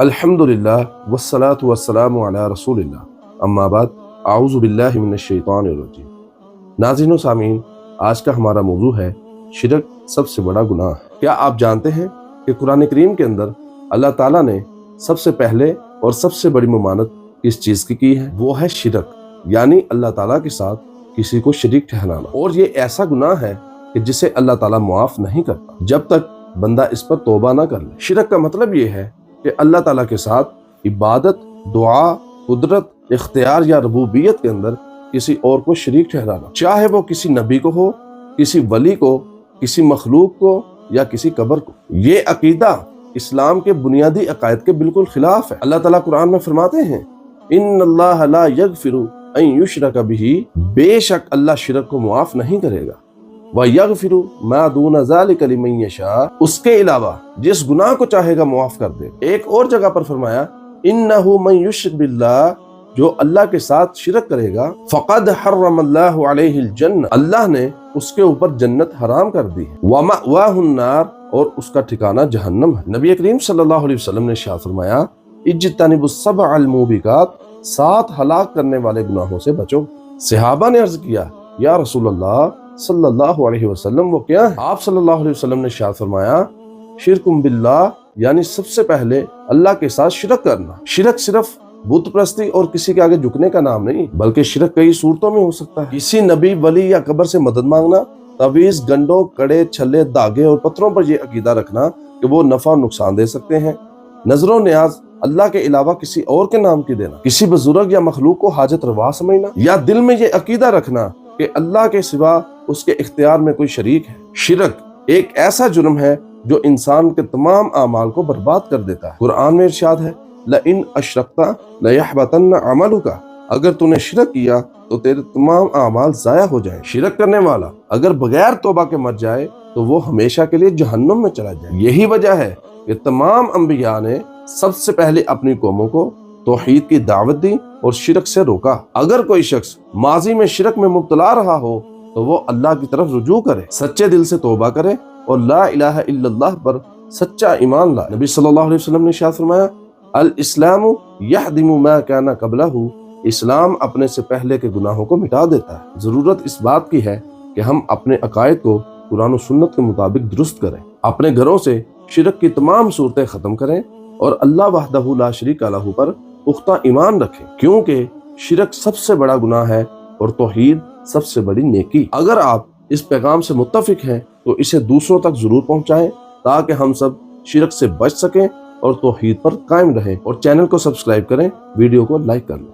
अल्हम्दुलिल्लाह वस्सलातु वस्सलामु अला रसूलिल्लाह, अम्मा बाद, आऊज़ु बिल्लाहि मिनश शैतानिर रजीम। नाज़रीन व सामीन, आज का हमारा मौजू है शिरक सबसे बड़ा गुनाह है। क्या आप जानते हैं कि कुरान करीम के अंदर अल्लाह ताला ने सबसे पहले और सबसे बड़ी ममानत किस चीज़ की है? वो है शिरक, यानी अल्लाह ताला के साथ किसी को शरीक ठहराना। और ये ऐसा गुनाह है कि जिसे अल्लाह ताला मुआफ नहीं करता जब तक बंदा इस पर तौबा ना कर ले। शिरक का मतलब ये है कि अल्लाह ताला के साथ इबादत, दुआ, कुदरत, इख्तियार या रबूबियत के अंदर किसी और को शरीक ठहराना, चाहे वो किसी नबी को हो, किसी वली को, किसी मखलूक को या किसी कब्र को। ये अकीदा इस्लाम के बुनियादी अकायद के बिल्कुल खिलाफ है। अल्लाह ताला कुरान में फरमाते हैं, इन्नल्लाह ला यगफिरु अन युशरका बिही, बेशक अल्लाह शिरक को मुआफ नहीं करेगा। व यगफिरु मा दून ज़ालिका लिमन यशा, उसके अलावा जिस गुनाह को चाहेगा मुआफ कर दे। एक और जगह पर फरमाया, इन्नहु मन युश्रिक बिल्लाह, जो अल्लाह के साथ शिरक करेगा, फ़क़द हर्रमल्लाहु अलैहिल जन्नह, अल्लाह ने उसके ऊपर जन्नत हराम कर दी है। व मअवाहुन नार, और उसका ठिकाना जहन्नम है। नबी करीम सल्लल्लाहु अलैहि वसल्लम ने इरशाद फरमाया, इज्तनिबुस सबअल मूबिकात, 7 हलाक करने वाले गुनाहों से बचो। सहाबा ने अर्ज किया, या रसूलल्लाह सल्लल्लाहु अलैहि वसल्लम, वो क्या है? आप सल्लल्लाहु अलैहि वसल्लम ने इरशाद फरमाया, शिरकुम बिल्लाह, यानी सबसे पहले अल्लाह के साथ शिरक करना। शिरक सिर्फ बुत परस्ती और किसी के आगे झुकने का नाम नहीं, बल्कि शिरक कई सूरतों में हो सकता है। किसी नबी, वली या कब्र से मदद मांगना, तवीज, गंडों, कड़े, छल्ले, धागे और पत्थरों पर यह अकीदा रखना कि वो नफा नुकसान दे सकते हैं। नजरों न्याज अल्लाह के अलावा किसी और के नाम की देना, किसी बुजुर्ग या मखलूक को हाजत रवा समझना, या दिल में ये अकीदा रखना कि अल्लाह के सिवा उसके इख्तियार में कोई शरीक है। शिरक एक ऐसा जुर्म है जो इंसान के तमाम आमाल को बर्बाद कर देता है। कुरान में इरशाद है, लइन अशरकता लयहबतन्न अमलुका, अगर तूने शिरक किया तो तेरे तमाम आमाल जाया हो जाए। शिरक करने वाला अगर बगैर तौबा के मर जाए तो वो हमेशा के लिए जहन्नुम में चला जाए। यही वजह है कि तमाम अंबिया ने सबसे पहले अपनी कौमों को तौहीद की दावत दी और शिरक से रोका। अगर कोई शख्स माजी में शिरक में मुब्तला रहा हो तो वो अल्लाह की तरफ रुजू करे, सच्चे दिल से तौबा करे और ला इलाहा इल्लल्लाह पर सच्चा ईमान लाए। नबी सल्लल्लाहु अलैहि वसल्लम ने इरशाद फरमाया, अल इस्लामु यहदिमु मा काना क़ब्लहु, इस्लाम अपने से पहले के गुनाहों को मिटा देता है। जरूरत इस बात की है कि हम अपने अकायद को कुरान और सुन्नत के मुताबिक दुरुस्त करें, अपने घरों से शिरक की तमाम सूरतें खत्म करें और अल्लाह वहदहु ला शरीका लहू पर पुख्ता ईमान रखें, क्योंकि शिरक सबसे बड़ा गुनाह है और तौहीद सबसे बड़ी नेकी। अगर आप इस पैगाम से मुत्तफिक हैं तो इसे दूसरों तक जरूर पहुंचाएं ताकि हम सब शिरक से बच सकें और तौहीद पर कायम रहें। और चैनल को सब्सक्राइब करें, वीडियो को लाइक कर लें।